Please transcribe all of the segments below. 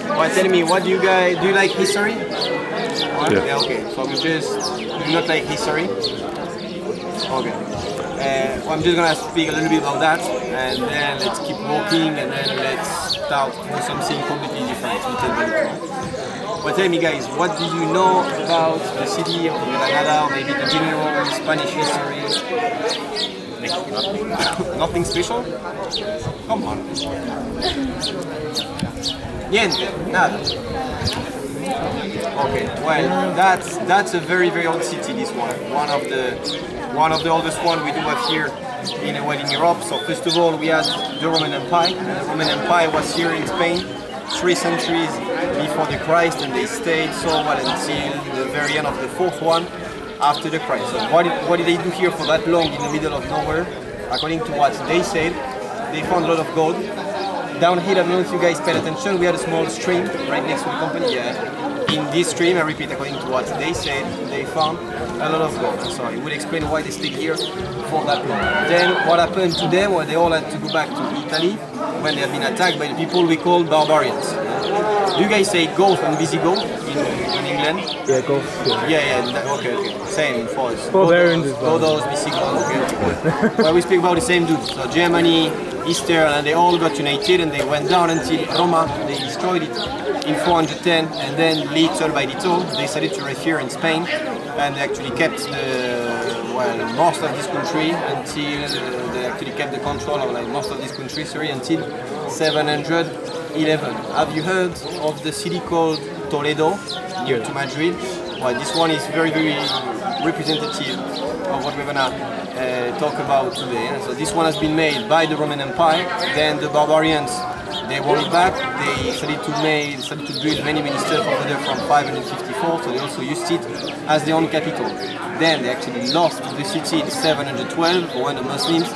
Well, tell me, what do you guys do? You like history? Yeah. Okay. So we just do not like history. Okay. Well, I'm just gonna speak a little bit about that, and then let's keep walking, and then let's start with something completely different. Well, tell me, guys, what do you know about the city of Granada, or maybe in general Spanish history? Nothing special? Come on. Niente, nada. Okay, well, that's a very old city. This one of the oldest one we do have here in Europe. So first of all, we had the Roman Empire. And the Roman Empire was here in Spain 3 centuries before the Christ, and they stayed so well until the very end of the 4th one after the Christ. So what did they do here for that long in the middle of nowhere? According to what they said, they found a lot of gold. Down here, I don't know if you guys paid attention, we had a small stream right next to the company. Yeah. In this stream, I repeat, according to what they said, they found a lot of gold. So it would explain why they stayed here for that long. Then what happened to them? Well, they all had to go back to Italy when they had been attacked by the people we call barbarians. Do you guys say Goth and Visigoth in England? Yeah, Goth. Yeah. Okay. Same for us. Barbarians as well. Goths, Visigoths. Okay. Well, we speak about the same dudes. So Germany, Easter, and they all got united, and they went down until Roma. They destroyed it in 410, and then little by little they decided to refer in Spain, and they actually kept most of this country until they actually kept the control of most of this country. Until 711. Have you heard of the city called Toledo near to Madrid? Well, this one is very representative of what we're gonna talk about today. So this one has been made by the Roman Empire. Then the barbarians, they won it back. They started to build many stuff over there from 554. So they also used it as their own capital. Then they actually lost the city in 712 when the Muslims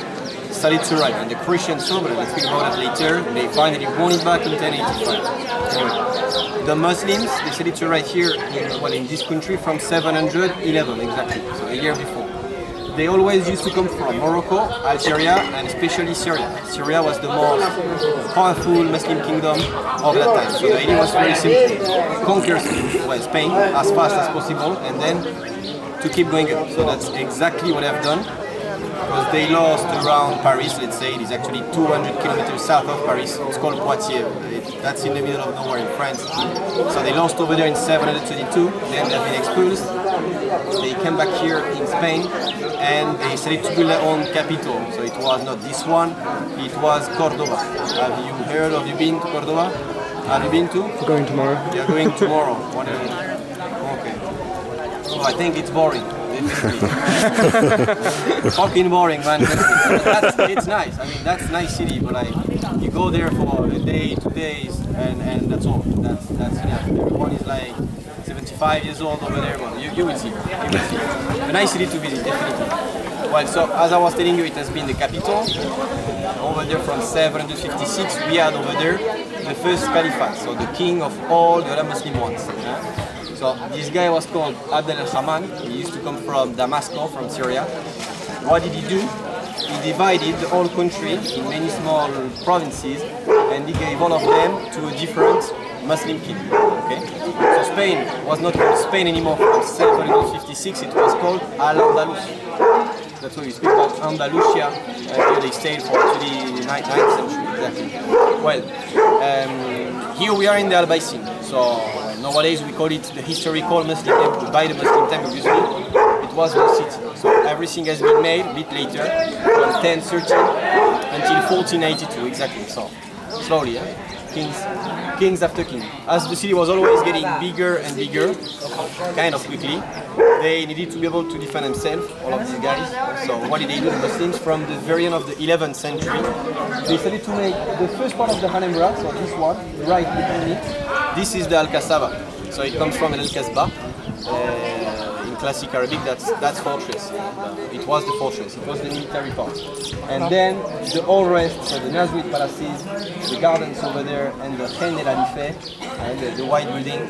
started to rise, and the Christians saw, but let's speak about it later. They finally won it back in 1085. Anyway, the Muslims decided to rise here in this country from 711 exactly, so a year before. They always used to come from Morocco, Algeria, and especially Syria. Syria was the most powerful Muslim kingdom of that time. So the idea was very simple: conquer Spain as fast as possible, and then to keep going up. So that's exactly what I've done. Because they lost around Paris, let's say. It is actually 200 kilometers south of Paris. It's called Poitiers. That's in the middle of nowhere in France. So they lost over there in 722. Then they've been expulsed. They came back here in Spain, and they started to build their own capital. So it was not this one, it was Cordoba. Have you heard? Have you been to Cordoba? Have you been to? We're going tomorrow. You're going tomorrow. Okay. So I think it's boring. Fucking boring, man. It's nice. I mean, that's a nice city, but you go there for a day, 2 days, and that's all. That's enough. Everyone is like 75 years old over there, but you will see. A nice city to visit, definitely. Well, so as I was telling you, it has been the capital. Over there from 756, we had over there the first caliphate, so the king of all the other Muslim ones. So this guy was called Abd al-Haman. He used to come from Damascus, from Syria. What did he do? He divided the whole country in many small provinces, and he gave all of them to a different Muslim king. Okay? So Spain was not called Spain anymore from 756, it was called Al-Andalus. That's why we speak about Andalusia. Here they stayed for the 9th century, exactly. Well, here we are in the Albaicin. So nowadays we call it the historical Muslim temple, by the Muslim temple, obviously. It was the city. So everything has been made a bit later, from 1013 until 1492, exactly. So slowly, kings after king. As the city was always getting bigger and bigger, kind of quickly, they needed to be able to defend themselves, all of these guys. So what did they do? The Muslims, from the very end of the 11th century, they started to make the first part of the Alhambra, so this one, right behind me. This is the Alcazaba. So it comes from Al-Kasbah. In classic Arabic, that's fortress. It was the fortress, it was the military part. And then the whole rest, so the Nazrid palaces, the gardens over there, and the Khen El Alife, and the white building.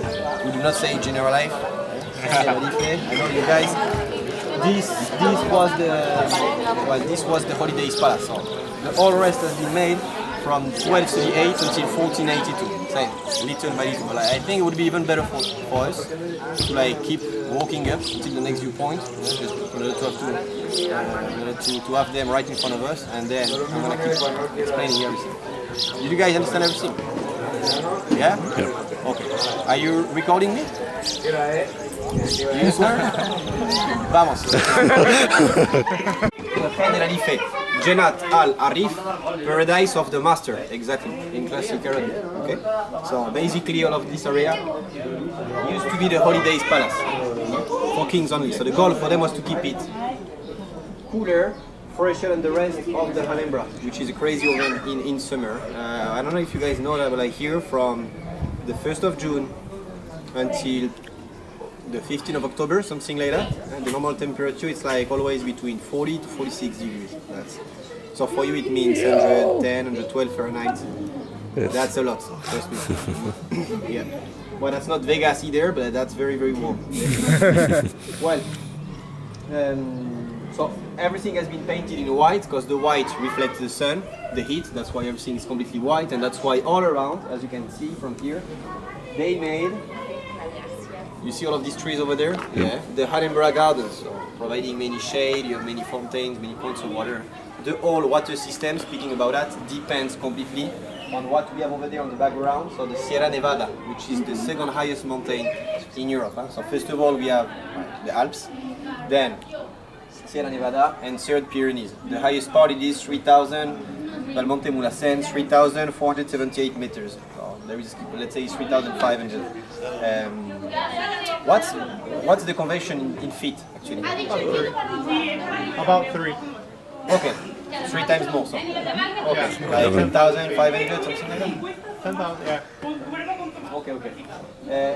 We do not say General Life. Khen El Alife, I know you guys. This was the Holidays Palace. So the whole rest has been made from 1238 until 1482. Same, little by little. But I think it would be even better for us to like keep walking up until the next viewpoint, just in order to have them right in front of us, and then I'm gonna keep explaining everything. Did you guys understand everything? Yeah? Yeah. Okay. Are you recording me? You sir? Vamos. Jannat al-Arif, Paradise of the Master, exactly, in classic Arabic. Okay? So basically all of this area used to be the Holidays Palace, for kings only. So the goal for them was to keep it cooler, fresher than the rest of the Alhambra, which is a crazy event in summer. I don't know if you guys know that, but like here from the 1st of June until the 15th of October, something like that. And the normal temperature is like always between 40 to 46 degrees. So for you it means 110, 112 Fahrenheit. Yes. That's a lot, trust me. Yeah. Well, that's not Vegas either, but that's very, very warm. Well, so everything has been painted in white because the white reflects the sun, the heat. That's why everything is completely white, and that's why all around, as you can see from here, they made. You see all of these trees over there? Yeah. The Alhambra Gardens, so providing many shade, you have many fountains, many points of water. The whole water system, speaking about that, depends completely on what we have over there on the background. So the Sierra Nevada, which is the second highest mountain in Europe. So first of all, we have the Alps, then Sierra Nevada, and third Pyrenees. The highest part it is 3,000, Valmonte Mulhacén, 3,478 meters. So there is, let's say, 3,500. What's the conversion in feet actually? About 3. Okay, 3 times more. So okay, like 10,500, something like that. 10,000, yeah. Okay.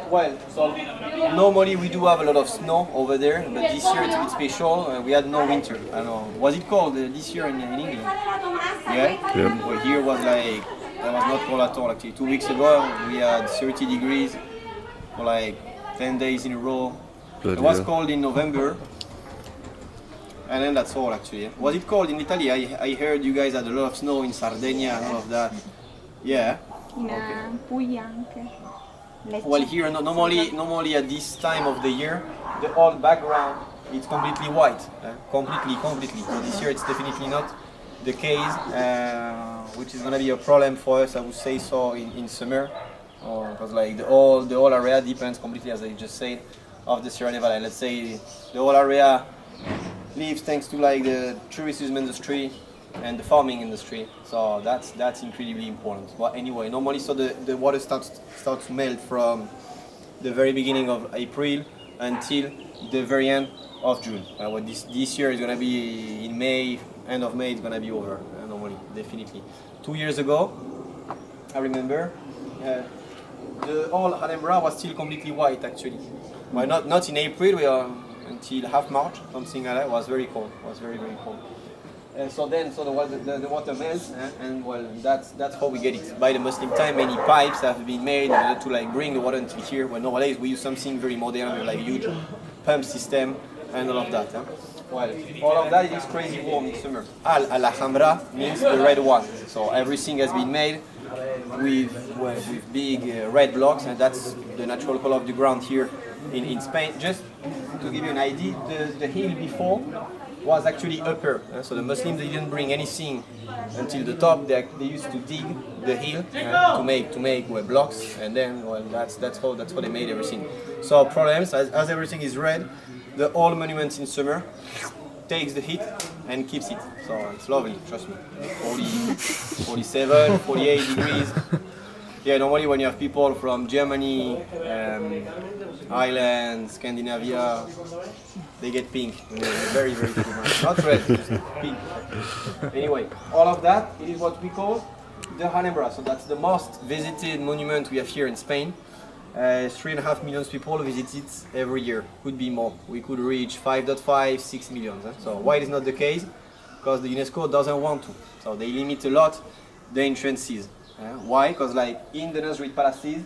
Well, so normally we do have a lot of snow over there, but this year it's a bit special. We had no winter. I don't know. Was it cold this year in England? Yeah. Yeah. Well, here was like it was not cold at all. Actually, 2 weeks ago we had 30 degrees for like 10 days in a row. It was cold in November. And then that's all actually. Was it cold in Italy? I heard you guys had a lot of snow in Sardinia and all of that. Yeah. In Puglia anche. Well, here normally at this time of the year, the whole background is completely white, completely. So this year it's definitely not the case, which is gonna be a problem for us, I would say so, in summer, because like the whole area depends completely, as I just said, of the Sierra Nevada. Let's say the whole area lives thanks to like the tourism industry and the farming industry, so that's incredibly important. But anyway, normally so the water starts to melt from the very beginning of April until the very end of June. What this year is gonna be in May, end of May it's gonna be over, normally, definitely. 2 years ago, I remember, the whole Alhambra was still completely white actually. Well, not in April, we are until half March, something like that. It was very cold, it was very, very cold. So the water melts, and well, that's how we get it. By the Muslim time, many pipes have been made in order to like bring the water until here. Well, nowadays we use something very modern, like huge pump system and all of that. Well, all of that is crazy warm in summer. Al-Alhambra means the red one. So everything has been made with big red blocks, and that's the natural color of the ground here in Spain. Just to give you an idea, the hill before was actually upper. So the Muslims, they didn't bring anything until the top. They used to dig the hill to make blocks, and then well, that's how they made everything. So problems, as everything is red, the old monuments in summer takes the heat and keeps it. So it's lovely, trust me. 40, 47, 48 degrees. Yeah, normally when you have people from Germany, Ireland, Scandinavia, they get pink. They're very, very pink. Not red, just pink. Anyway, all of that, it is what we call the Alhambra. So that's the most visited monument we have here in Spain. 3.5 million people visit it every year. Could be more. We could reach 5.5, 6 million. So why it is not the case? Because the UNESCO doesn't want to. So they limit a lot the entrances. Why? Because like in the Nasrid palaces,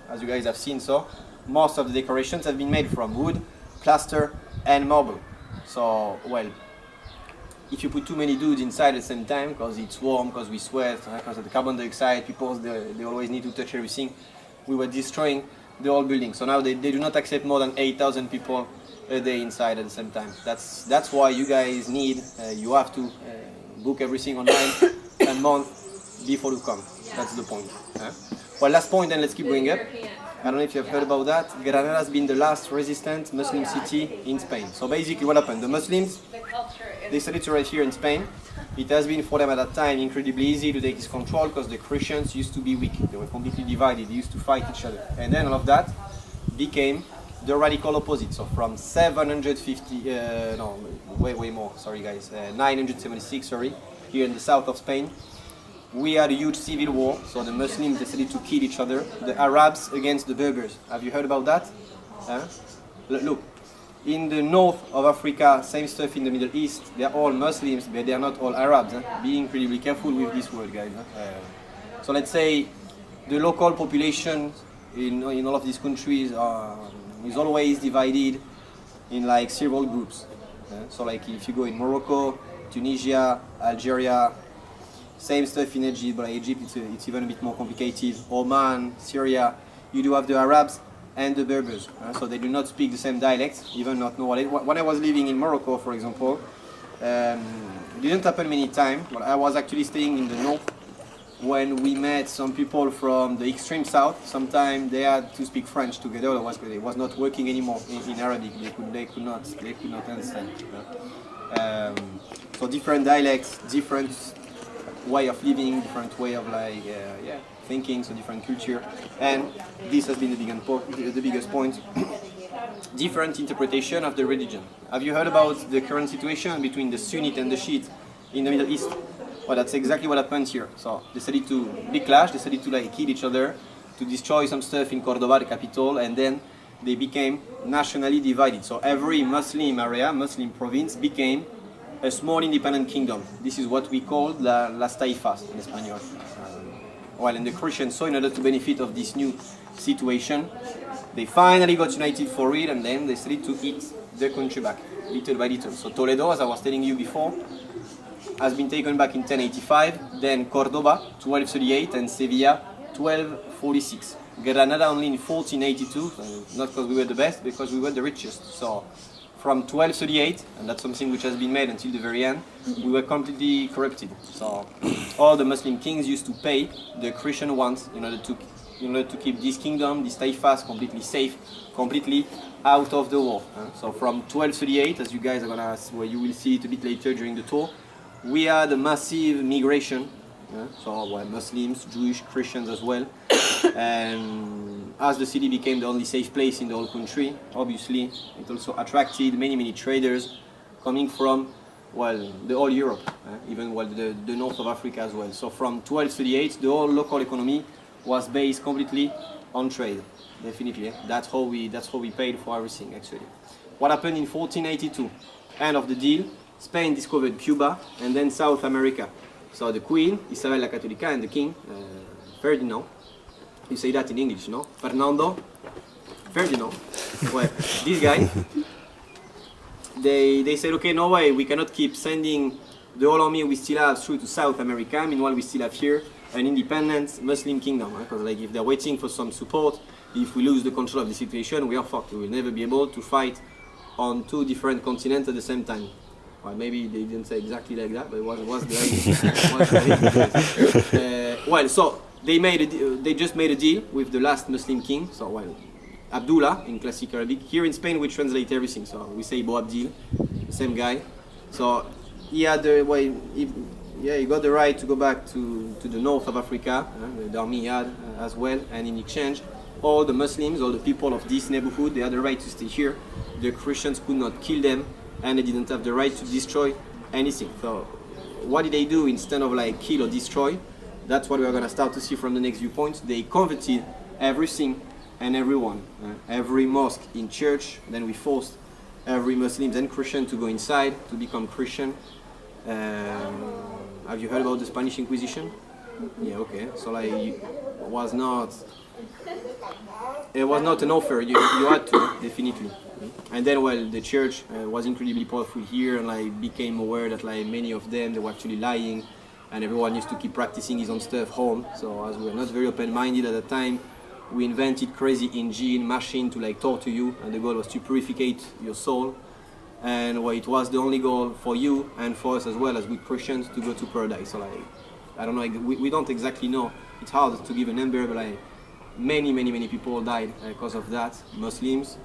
as you guys have seen, so most of the decorations have been made from wood, plaster, and marble. So well, if you put too many dudes inside at the same time, because it's warm, because we sweat, because of the carbon dioxide, people they always need to touch everything, we were destroying the whole building. So now they do not accept more than 8,000 people a day inside at the same time. That's why you guys need, you have to book everything online a month before you come. That's the point. Well, last point, then let's keep going up. I don't know if you have heard about that. Granada has been the last resistant Muslim city in Spain. So basically what happened? The Muslims, they started to arrive here in Spain. It has been for them at that time incredibly easy to take this control because the Christians used to be weak. They were completely divided. They used to fight each other. And then all of that became the radical opposite. So from way more, sorry guys, 976, here in the south of Spain, we had a huge civil war, so the Muslims decided to kill each other, the Arabs against the Berbers. Have you heard about that? Look, in the north of Africa, same stuff in the Middle East, they're all Muslims, but they're not all Arabs. Be incredibly careful with this word, guys. So let's say the local population in all of these countries is always divided in like several groups. So like if you go in Morocco, Tunisia, Algeria, same stuff in Egypt, but Egypt it's even a bit more complicated. Oman, Syria, you do have the Arabs and the Berbers. So they do not speak the same dialect, even not know what it. When I was living in Morocco, for example, it didn't happen many times, but I was actually staying in the north when we met some people from the extreme south. Sometimes they had to speak French together, otherwise it was not working anymore in Arabic. They could not understand. So different dialects, different way of living, different way of thinking, so different culture, and this has been the biggest point. Different interpretation of the religion. Have you heard about the current situation between the Sunnite and the Shiite in the Middle East? Well, that's exactly what happened here. So they decided to big clash, they decided to kill each other, to destroy some stuff in Cordoba, the capital, and then they became nationally divided. So every Muslim area, Muslim province became a small independent kingdom. This is what we call las taifas in Espanol. And the Christians, so in order to benefit of this new situation, they finally got united for real, and then they started to eat their country back, little by little. So Toledo, as I was telling you before, has been taken back in 1085, then Cordoba, 1238, and Sevilla, 1246. Granada only in 1482, not because we were the best, because we were the richest. So from 1238, and that's something which has been made until the very end, we were completely corrupted. So all the Muslim kings used to pay the Christian ones in order to keep this kingdom, this taifas, completely safe, completely out of the war. So from 1238, as you guys are gonna, well, you will see it a bit later during the tour, we had a massive migration. So Muslims, Jewish, Christians as well. And as the city became the only safe place in the whole country, obviously it also attracted many traders coming from the whole Europe, even the north of Africa as well. So from 1238, the whole local economy was based completely on trade. Definitely, that's how we paid for everything actually. What happened in 1482? End of the deal. Spain discovered Cuba and then South America. So the Queen, Isabel la Católica, and the King, Ferdinand, you say that in English, no? Fernando, Ferdinand, well, these guys, they said, okay, no way, we cannot keep sending the whole army we still have through to South America, meanwhile we still have here an independent Muslim kingdom, because if they're waiting for some support, if we lose the control of the situation, we are fucked. We will never be able to fight on two different continents at the same time. Well, maybe they didn't say exactly like that, but it was the idea. So they just made a deal with the last Muslim king. So Abdullah in classic Arabic. Here in Spain we translate everything. So we say Bo Abdil, the same guy. So he had he got the right to go back to the north of Africa. The army he had as well, and in exchange, all the Muslims, all the people of this neighborhood, they had the right to stay here. The Christians could not kill them, and they didn't have the right to destroy anything. So what did they do instead of kill or destroy? That's what we're going to start to see from the next viewpoint. They converted everything and everyone. Every mosque in church, then we forced every Muslims and Christian to go inside to become Christian. Have you heard about the Spanish Inquisition? Yeah, okay. So it was not it was not an offer. You had to, definitely. And then, well, the church was incredibly powerful here, and like became aware that like many of them they were actually lying, and everyone used to keep practicing his own stuff home. So as we were not very open-minded at the time, we invented crazy engine machine to like torture you, and the goal was to purify your soul. And well, it was the only goal for you and for us as well as good Christians to go to paradise. So like, I don't know, like, we don't exactly know. It's hard to give a number, but like many people died because of that. Muslims,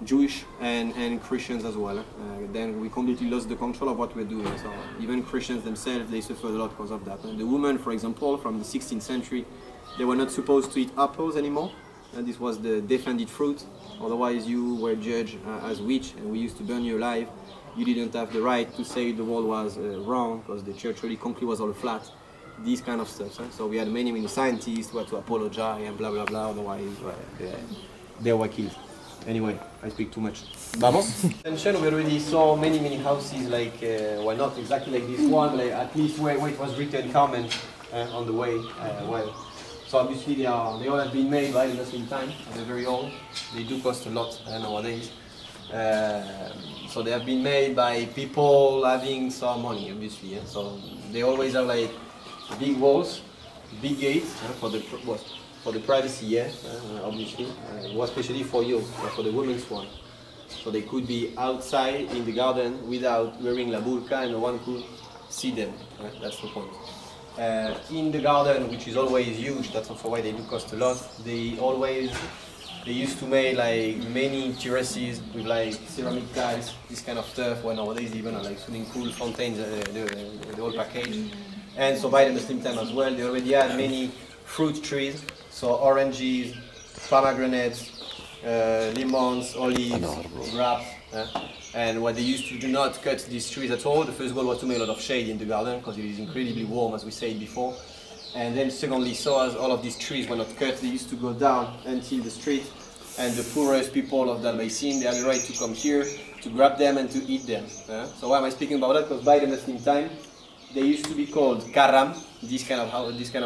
Jewish, and Christians as well. Then we completely lost the control of what we're doing. So even Christians themselves, they suffered a lot because of that. And the women, for example, from the 16th century, they were not supposed to eat apples anymore. And this was the defended fruit. Otherwise, you were judged as witch, and we used to burn you alive. You didn't have the right to say the world was wrong because the church really concrete was all flat. These kind of stuff. So we had many scientists who had to apologize and blah blah blah. Otherwise, they were killed. Anyway, I speak too much. Vamos. Attention, we already saw many houses like, well, not exactly like this one, but like at least where it was written Carmen on the way. Well. So obviously they all have been made by the same time. They're very old. They do cost a lot nowadays. So they have been made by people having some money, obviously. Yeah? So they always have like big walls, big gates for the privacy. Yeah, obviously, especially for you, for the women's one. So they could be outside in the garden without wearing la burqa, and no one could see them. That's the point. In the garden, which is always huge, that's also why they do cost a lot. They used to make like many terraces with like ceramic tiles, this kind of stuff. Well, nowadays even like swimming pool, fountains, the whole package. And so by the Muslim time as well, they already had many fruit trees, so oranges, pomegranates, lemons, olives, grapes. And what they used to do not cut these trees at all. The first goal was to make a lot of shade in the garden because it is incredibly warm, as we said before. And then secondly, so as all of these trees were not cut, they used to go down until the street. And the poorest people of that basin, they had the right to come here, to grab them and to eat them. So why am I speaking about that? Because by the Muslim time, they used to be called karam, this kind of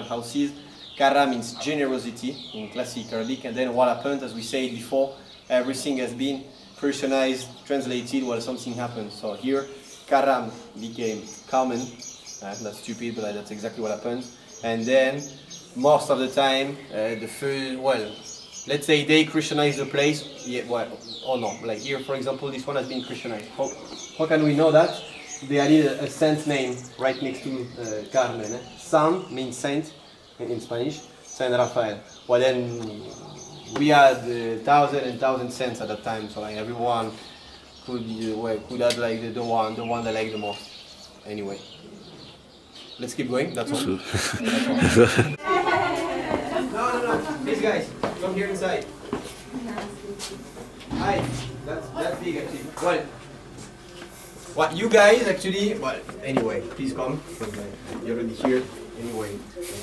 houses. Karam means generosity in classic Arabic. And then what happened, as we said before, everything has been Christianized, translated, well, something happened. So here, Karam became common. That's stupid, but that's exactly what happened. And then, most of the time, let's say they Christianized the place. Yeah, well, or no. Like here, for example, this one has been Christianized. How can we know that? They added a saint name right next to Carmen. San means saint in Spanish. Saint Raphael. Well, then we had 1,000 and 1,000 saints at that time, so like everyone could have like the one they like the most. Anyway, let's keep going. That's all. No. Please, guys, come here inside. Hi. That's big actually. Well, what you guys actually? Well, anyway, please come. You're already here. Anyway,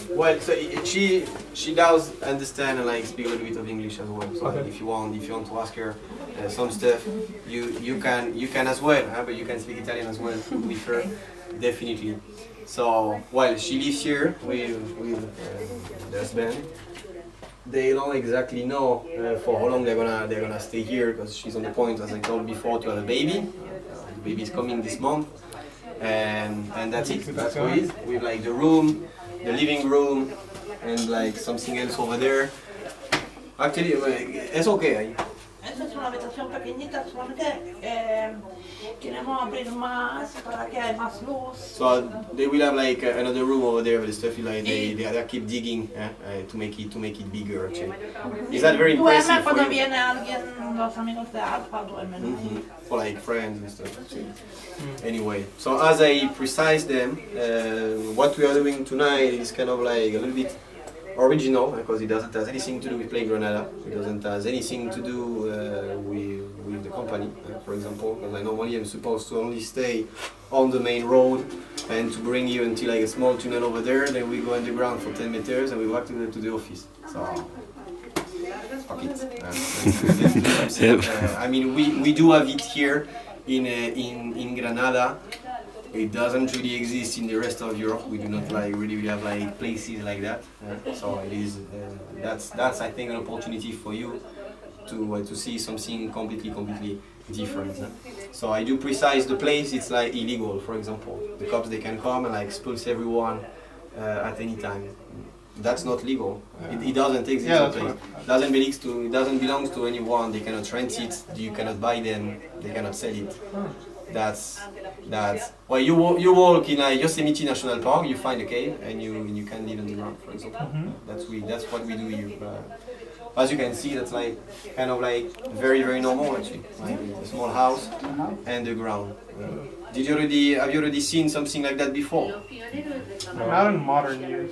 well, so she does understand and like speak a little bit of English as well. So if you want to ask her some stuff, you can as well. But you can speak Italian as well with her, definitely. So well, she lives here with the husband. They don't exactly know for how long they're gonna stay here because she's on the point, as I told before, to have a baby. The baby is coming this month. And that's it. That's how it is. With like the room, the living room, and like something else over there. Actually, it's okay. Esta es una habitación pequeñita, solamente queremos abrir más para que haya más luz. So they will have like another room over there with the stuff like they keep digging to make it bigger. Actually, is that very impressive for Cuando you? viene alguien, los amigos de Alfa duermen ahí. For like friends and stuff. Actually. Anyway, so as I precise them, what we are doing tonight is kind of like a little bit original because it doesn't have anything to do with playing Granada. It doesn't have anything to do with the company, for example, because I normally am supposed to only stay on the main road and to bring you until like a small tunnel over there, then we go underground for 10 meters and we walk to the office. So, fuck it. I mean, we do have it here in Granada. it doesn't really exist in the rest of Europe. We do not really have places like that. So it is that's I think an opportunity for you to see something completely different. So I do precise the place. It's illegal. For example, the cops they can come and expulse everyone at any time. That's not legal. It doesn't exist. Yeah, the place. It doesn't belong to anyone. They cannot rent it. You cannot buy them. They cannot sell it. That's well. You walk in Yosemite National Park. You find a cave and you can live on the ground. For example, that's what we do here. As you can see, that's very normal actually. Like a small house and the ground. Have you already seen something like that before? Not in modern years.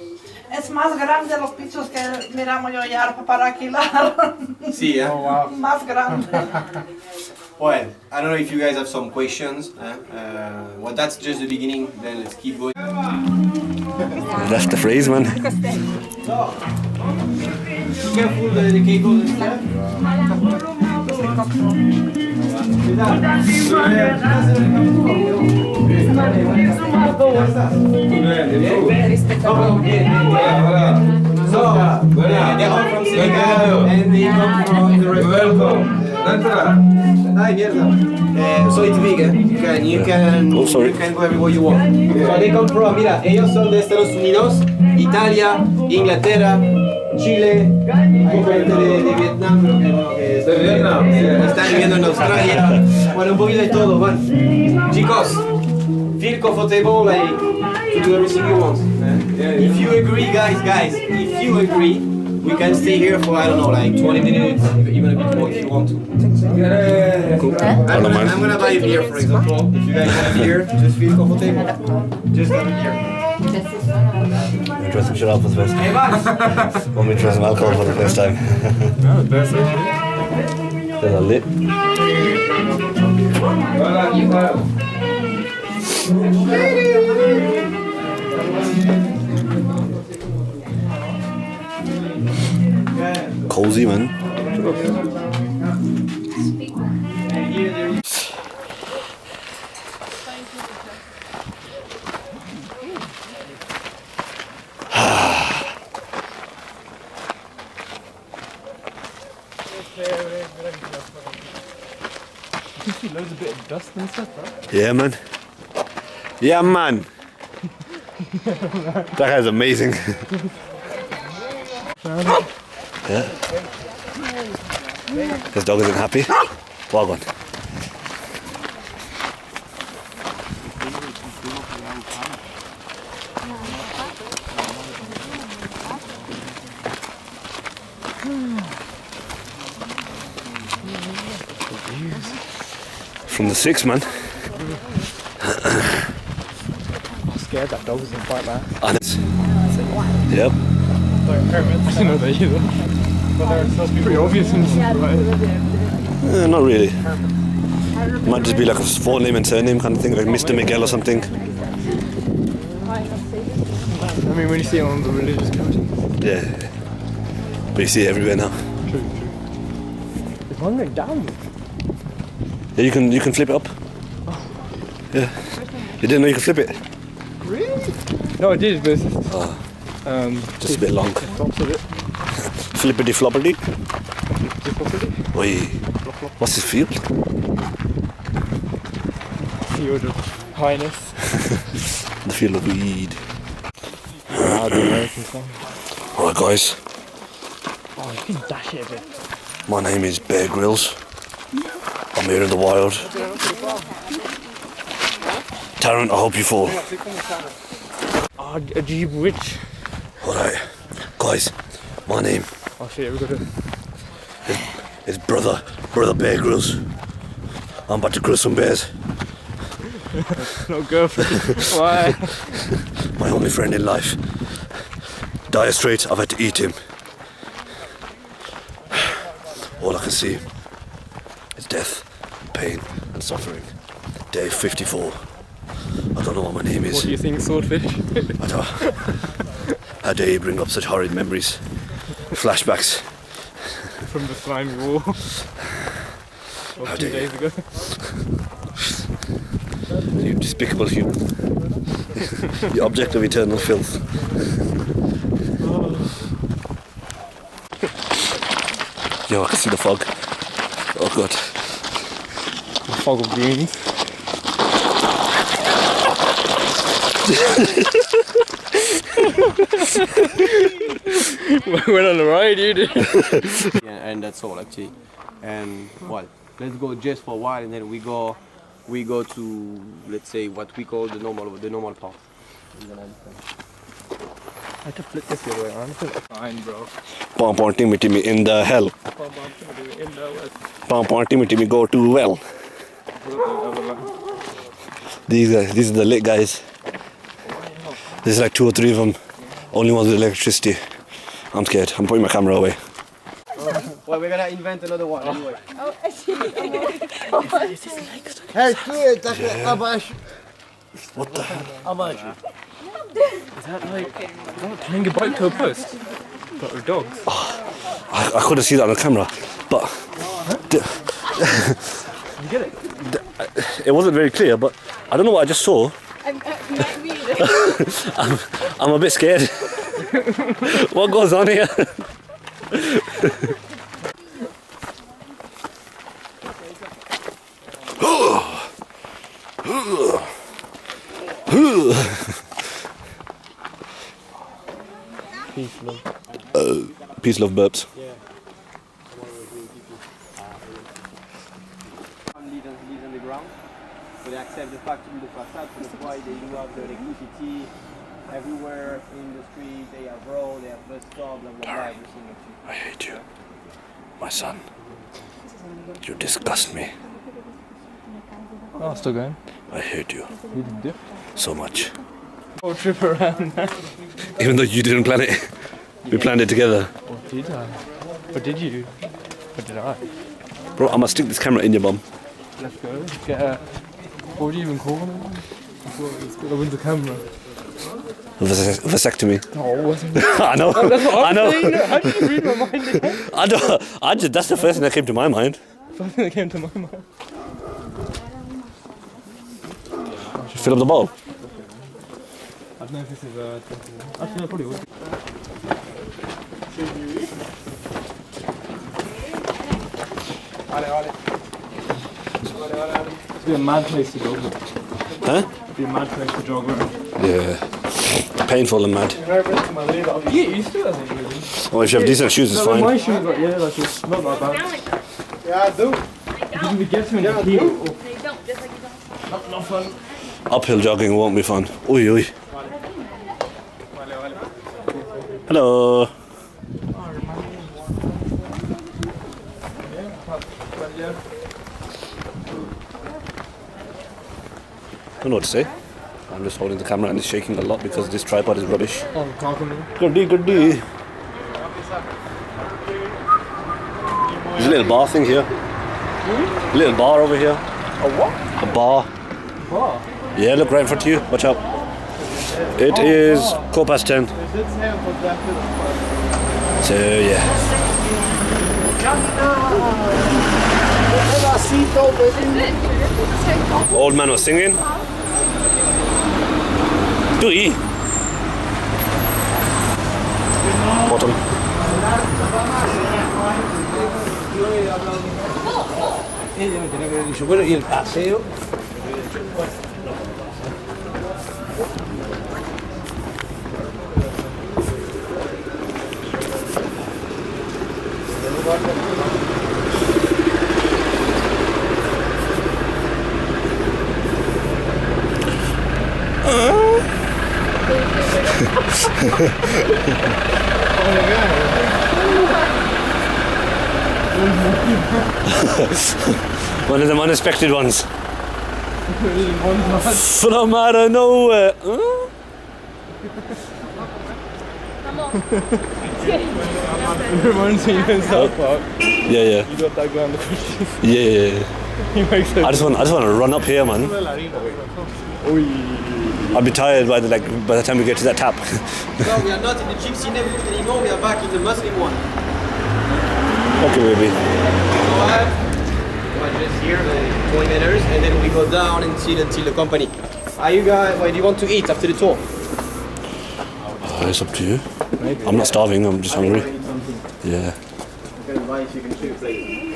Es más grande los pisos que miramos yo ya para alquilar. Sí, Oh wow. Más grande. Well, I don't know if you guys have some questions. Well, that's just the beginning. Then let's keep going. Left the freeze, man. Be careful the cables and stuff. So, they're all from Senegal and they come from the restaurant. Ay, mierda. So it's big, you can go everywhere you want. So they come from, mira, ellos son de Estados Unidos, Italia, Inglaterra, Chile, hay gente de Vietnam, de Vietnam, están viviendo en Australia, bueno, un poquito de todo, bueno. Chicos, feel comfortable to do everything you want. If you agree, guys, if you agree, we can stay here for, I don't know, 20 minutes, even a bit more if you want to. Cool. I'm gonna buy a beer, for example. If you guys have a beer, just feel comfortable. Just have a beer. You try some shit out for the first time. Want me to try some alcohol for the first time? No, that's it. They're lit. Cozy, man. You see loads of bit of dust and stuff, right? Yeah, man. Yeah, man. That guy's amazing. Yeah. His dog isn't happy. Well gone. From the 6, man. I'm scared that dog was gonna fight last. Honest. Yep. I didn't know that either. But they're supposed to be pretty obvious in stuff, right? Not really. Might just be like a phone name and surname kind of thing, like Mr. Miguel or something. I mean, when you see it on the religious coaching. Yeah. But you see it everywhere now. True. There's one going down. Yeah, you can flip it up. Yeah. You didn't know you could flip it? Really? No, I did, but it's just, Just a bit long. tops of it. Flippity floppity. Just Oi. What's his field? Field of highness. The field of weed. Ah, the American stuff. Alright guys, Oh, you can dash it a bit. my name is Bear Grylls. I'm here in the wild. Tarrant, I hope you fall. Ah, a Jeep witch. Alright, guys, my name Oh shit, we got it. is Brother Bear Grylls. I'm about to grill some bears. No girlfriend. Why? My only friend in life. Dire Straits, I've had to eat him. All I can see is death, pain and suffering. Day 54. I don't know what my name is. What do you think, swordfish? I don't. How dare you bring up such horrid memories? Flashbacks. From the slimy wall. How Of 2 dare you. days ago. You despicable human. The object of eternal filth. Yo, I can see the fog. Oh god. The fog of greens. Went on the ride, you did. Yeah, and that's all actually. And well, let's go just for a while, and then we go to, let's say, what we call the normal path. I had to flip this the other way around. Fine, bro. Pom Timmy in the hell. Pom Timmy go too well. These are the lit guys. There's like 2 or 3 of them. Only ones with electricity. I'm scared. I'm putting my camera away. Well, we're gonna invent another one anyway. What the hell? Is that like tying a bike to a post? But with dogs. I couldn't see that on the camera, but You get it? it wasn't very clear. But I don't know what I just saw. I'm a bit scared. What goes on here? Peace, love. Peace, love, burps. Lives on the ground, so they accept the fact to do the facade. So that's why they do have the electricity everywhere in the street. They have road, they have bus stop, blah blah blah, everything actually. I hate you, my son. You disgust me. Oh, still going. I hate you You did do. so much. Whole trip around. Even though you didn't plan it, we planned it together. Or did I? Or did you? Or did I? Bro, I'm gonna stick this camera in your bum. Let's go. Get a. What would you even call it? It's got a winter camera. Vasectomy. No, it wasn't. I know. That's what I I'm know. saying. How do you read my mind again? I know. That's the first thing that came to my mind. First thing that came to my mind. Fill up the bowl. I don't know if this is actually, I probably would. It'd be a mad place to jog around. Huh? It'd be a mad place to jog around. Yeah. Painful and mad. You get used to it, I think, really. Oh, if you have decent shoes, it's No, my fine. shoes, like, yeah, like, it's not that bad. Yeah, I do. You can get to in the heel. Not fun. Uphill jogging won't be fun. Oi, oi. Hello. I don't know what to say. I'm just holding the camera and it's shaking a lot because this tripod is rubbish. Oh, talking to me. Goodie, goodie. There's a little bar thing here. A little bar over here. A what? A bar. Bar? Yeah, look right in front of you. Watch out. It is 10:15. So yeah. Old man was singing. Do you? Bottom. Bueno, y el paseo. One of them unexpected ones. From out of nowhere. Huh? It reminds me of South Park. Yeah. You got that guy on the Christian. Yeah. He makes it. I just want to run up here, man. I'll be tired by the time we get to that tap. No, we are not in the gypsy neighborhood anymore, we are back in the Muslim one. Okay, baby. Go ahead. just here, 20 meters, and then we go down until the company. Are you guys? Why do you want to eat after the tour? It's up to you. I'm not starving. I'm just hungry. Yeah. I'm gonna buy chicken chips later.